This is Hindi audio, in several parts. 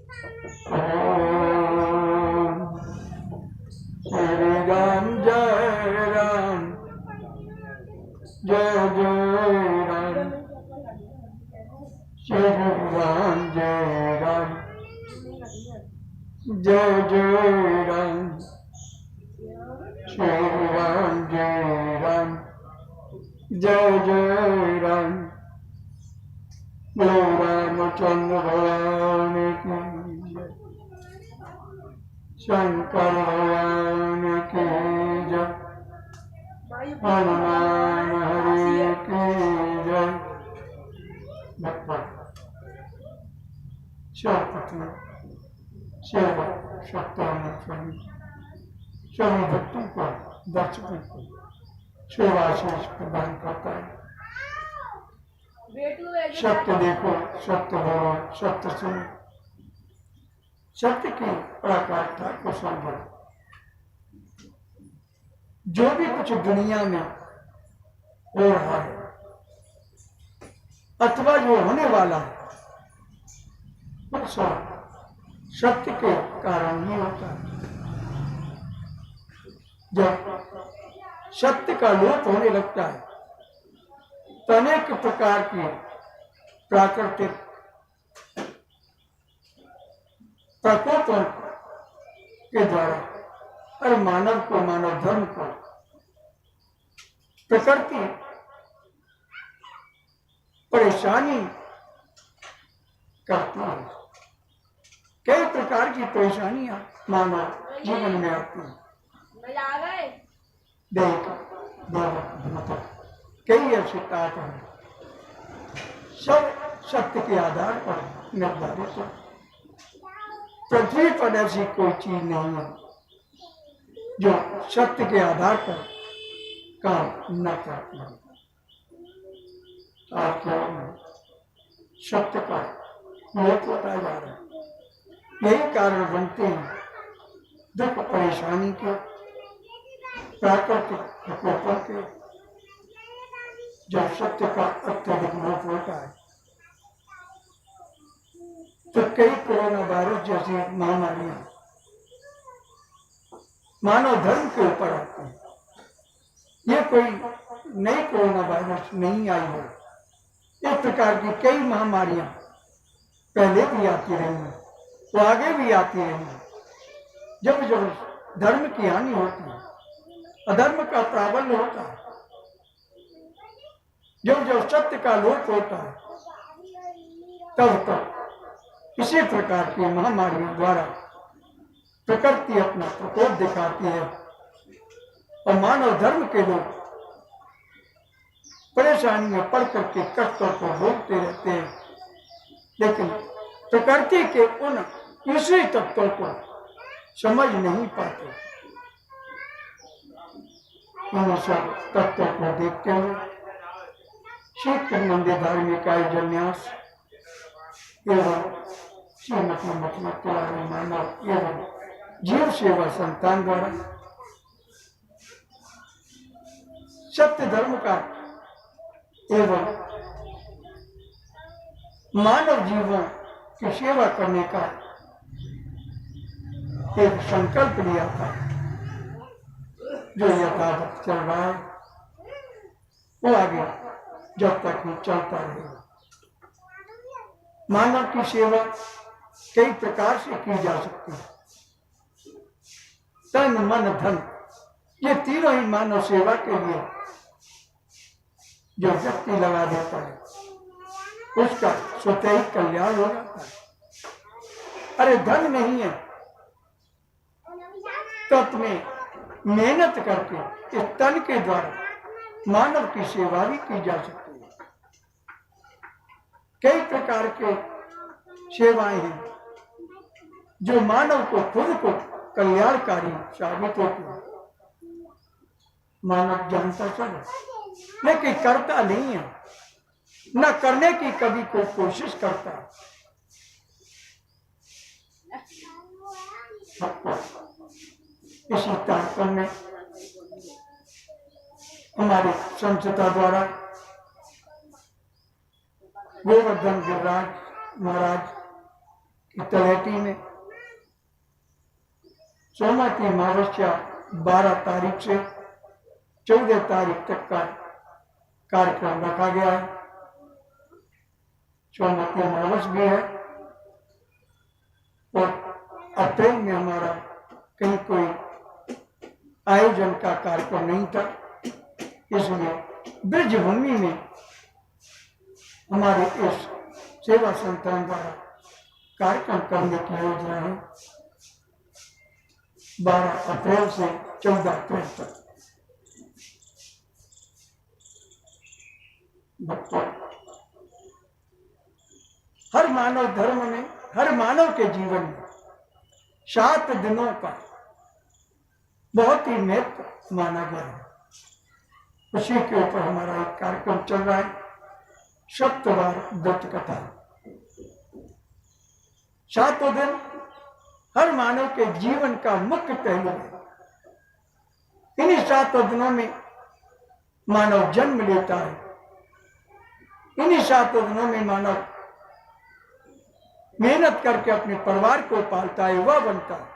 श्री राम जय राम जय जय राम श्री राम जय राम जय जय राम श्री राम जय राम जय जय राम बोलो रामचंद्र भगवान की जय शंकर भगवान की जय हनुमान हरि की जय सेवक सप्ताह सभी भक्तों को दर्शकों को सेवाशीष प्रदान करता है। सत्य देखो, सत्य बोलो, सत्य सुनो, सत्य की पराकाष्ठा को समझो। जो भी कुछ दुनिया में हो रहा है अथवा जो होने वाला है वो सब सत्य के कारण ही होता है। जब सत्य का लोप होने लगता है तो अनेक प्रकार की प्राकृतिक प्रकोपों के द्वारा और मानव को, मानव धर्म को प्रकृति परेशानी करती है। कई प्रकार की परेशानियां मानव जीवन में आती हैं। कई ऐसे ताप हैं, सब सत्य के आधार पर निर्धारित है। पृथ्वी पर ऐसी कोई चीज नहीं है जो सत्य के आधार पर काम न करती है। आपको सत्य का लोप होता जा रहा है। यही कारण बनते हैं दुख परेशानी के, प्राकृतिक प्रकोपों के। जब सत्य का अत्यधिक लोप होता है तो कई कोरोना वायरस जैसी महामारियां मानव धर्म के ऊपर आती है। ये कोई नई कोरोना वायरस नहीं आई है। इस प्रकार की कई महामारियां पहले भी आती रही हैं, तो आगे भी आती रही। जब जब धर्म की हानि होती है, अधर्म का प्राबल्य होता है, जब जब सत्य का लोप होता है, तब तब इसी प्रकार की महामारियों द्वारा प्रकृति अपना प्रकोप दिखाती है और मानव धर्म के लोग परेशानी में पड़ करके कष्टों को भोगते रहते हैं, लेकिन प्रकृति के उन इसी तत्वों को समझ नहीं पाते। इन सब तत्वों को देखते हुए शीघ्र मंदिर धार्मिक आयोजन न्यास एवं श्रीमती मतलब मानव एवं जीव सेवा संस्थान द्वारा सत्य धर्म का एवं मानव जीवों की सेवा करने का एक संकल्प लिया था, जो यथावत चल रहा है, वो आगे जब तक ही चलता रहेगा। मानव की सेवा कई प्रकार से की जा सकती है। तन मन धन, ये तीनों ही मानव सेवा के लिए जो शक्ति लगा देता है उसका स्वतः ही कल्याण हो जाता है। अरे धन नहीं है तो अपने मेहनत करके इस तन के द्वारा मानव की सेवा भी की जा सकती है। कई प्रकार के सेवाएं हैं जो मानव को खुद को कल्याणकारी साबित होती है। मानव जानता सब लेकिन करता नहीं है, न करने की कभी कोई कोशिश करता है। इसी तात्पर्य में हमारी संस्था द्वारा गोवर्धन गिरिराज महाराज की तलहटी में सोमवती अमावस्या 12 तारीख से 14 तारीख तक का कार्यक्रम रखा गया है। सोमवती अमावस भी है और अप्रैल में हमारा कहीं कोई आयोजन का कार्यक्रम नहीं था, इसलिए ब्रजभूमि में हमारे इस सेवा संस्थान द्वारा कार्यक्रम करने की योजना है 12 अप्रैल से 14 अप्रैल तक। हर मानव धर्म में, हर मानव के जीवन में 7 दिनों का बहुत ही महत्व माना गया है। उसी के ऊपर हमारा एक कार्यक्रम चल रहा है, सप्तवार व्रत कथा। 7 दिन हर मानव के जीवन का मुख्य पहलू है। इन्हीं 7 दिनों में मानव जन्म लेता है, इन्हीं 7 दिनों में मानव मेहनत करके अपने परिवार को पालता है, वह बनता है।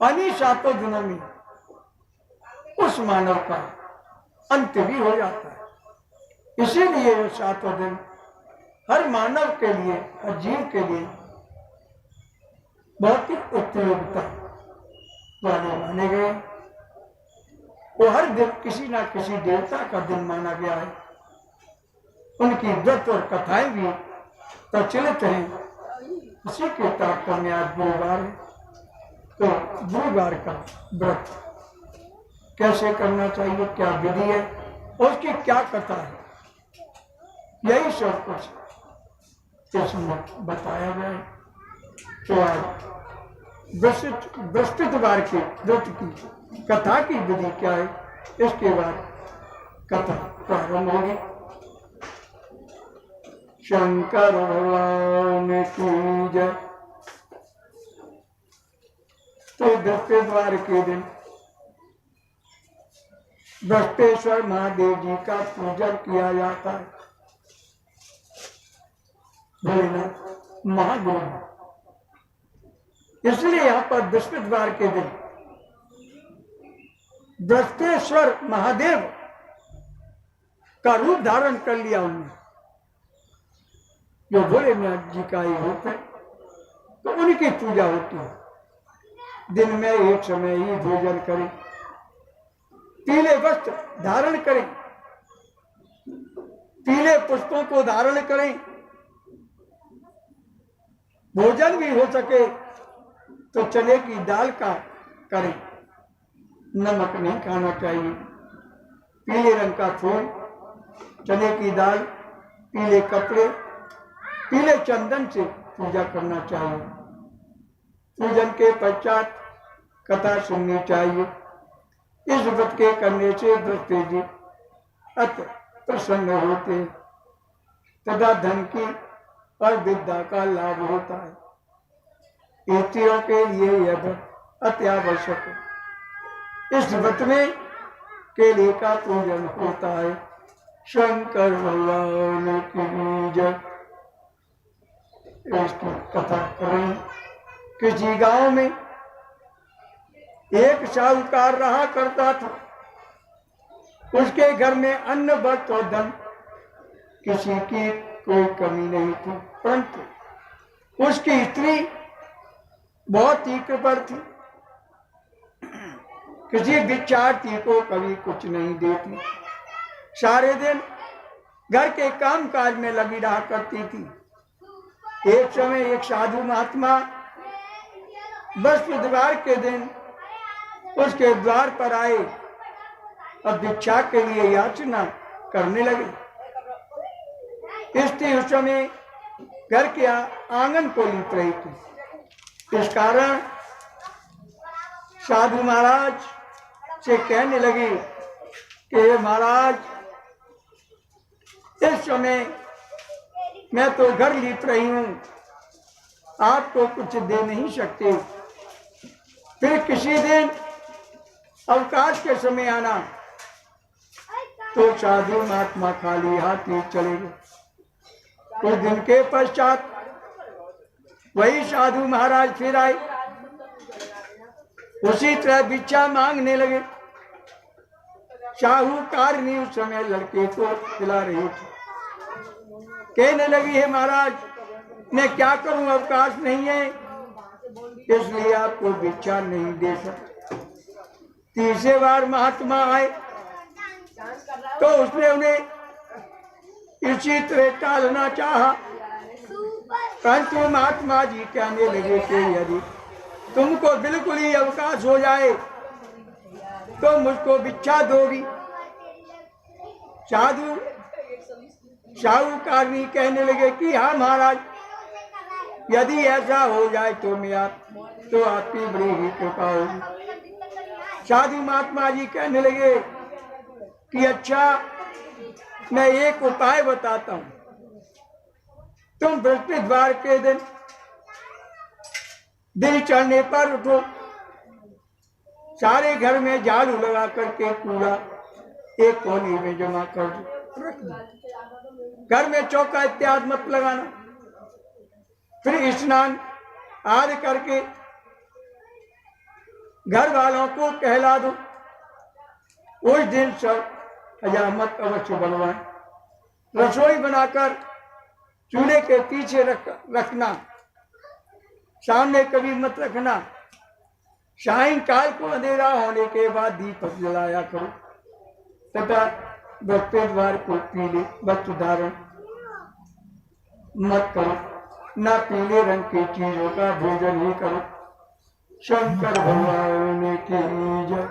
इन्हीं 7 दिनों में उस मानव का अंत भी हो जाता है। इसीलिए ये 7 दिन हर मानव के लिए, हर जीव के लिए बहुत ही उपयोगिता वाले माने गए। वो हर दिन किसी ना किसी देवता का दिन माना गया है। उनकी व्रत और कथाएं भी प्रचलित हैं। उसी के तात्पर्य आज गुरुवार है, तो गुरुवार का व्रत कैसे करना चाहिए, क्या विधि है और उसकी क्या कथा है, यही सब कुछ इसमें बताया गया है। तो आज बृहस्पतिवार के व्रत की कथा की विधि क्या है, इसके बाद कथा प्रारंभ होगी। शंकर भगवान की जय। तो बृहस्पतिवार के दिन बृहस्पतेश्वर महादेव जी का पूजन किया जाता है। भोलेनाथ महागुरु, इसलिए यहाँ पर बृहस्पतिवार के दिन बृहस्पतेश्वर महादेव का रूप धारण कर लिया उन्होंने, जो भोलेनाथ जी का ही रूप है, तो उनकी पूजा होती है। दिन में एक समय ही भोजन करें, पीले वस्त्र धारण करें, पीले पुष्पों को धारण करें, भोजन भी हो सके तो चने की दाल का करें, नमक नहीं खाना चाहिए। पीले रंग का फूल, चने की दाल, पीले कपड़े, पीले चंदन से पूजा करना चाहिए। पूजन के पश्चात कथा सुननी चाहिए। इस व्रत के करने से बृहस्पति जी अति प्रसन्न होते हैं तथा धन की और विद्या का लाभ होता है। स्त्रियों के लिए यह व्रत अति आवश्यक है। इस व्रत में केले का पूजन होता है। शंकर भगवान की जय। इसकी कथा करें। किसी गांव में एक साहूकार रहा करता था। उसके घर में अन्न, वस्त्र और धन किसी की कोई कमी नहीं थी, परंतु उसकी स्त्री बहुत ही कृपण थी। किसी भिक्षार्थी को कभी कुछ नहीं देती। सारे दिन घर के काम काज में लगी रहा करती थी। एक समय एक साधु महात्मा बृहस्पतिवार के दिन उसके द्वार पर आए और भिक्षा के लिए याचना करने लगे। स्त्री उस समय घर के आंगन को लीप रही थी। इस कारण साधु महाराज से कहने लगे कि महाराज, इस समय मैं तो घर लीप रही हूं, आपको कुछ दे नहीं सकते। फिर किसी दिन अवकाश के समय आना। तो साधु महात्मा खाली हाथ नहीं चले गए। कुछ दिन के पश्चात वही साधु महाराज फिर आए, उसी तरह भिक्षा मांगने लगे। साहूकारनी उस समय लड़के को खिला रही थी। कहने लगी, हे महाराज मैं क्या करूं, अवकाश नहीं है, इसलिए आपको भिक्षा नहीं दे सकता। तीसरे बार महात्मा आए तो उसने उन्हें इसी तरह टालना चाहा, परंतु महात्मा जी कहने लगे कि यदि तुमको बिल्कुल ही अवकाश हो जाए तो मुझको भिक्षा दोगी। साहूकारनी कहने लगे कि हाँ महाराज, यदि ऐसा हो जाए तो आपकी बड़ी ही कृपा होगी। साधु महात्मा जी कहने लगे कि अच्छा, मैं एक उपाय बताता हूं। तुम बृहस्पतिवार के दिन चढ़ने पर उठो, सारे घर में झाड़ू लगा करके कूड़ा एक कोने में जमा कर रख दो। घर में चौका इत्यादि मत लगाना। फिर स्नान आदि करके घर वालों को कहला दो। उस दिन सब हजामत अवश्य बनवाएं। रसोई बनाकर चूल्हे के पीछे रखना, सामने कभी मत रखना। सायंकाल को अंधेरा होने के बाद दीपक जलाया करो तथा बृहस्पतिवार को पीले वस्त्र धारण मत करो, न पीले रंग की चीजों का भोजन ही करो। शंकर भगवान की जय।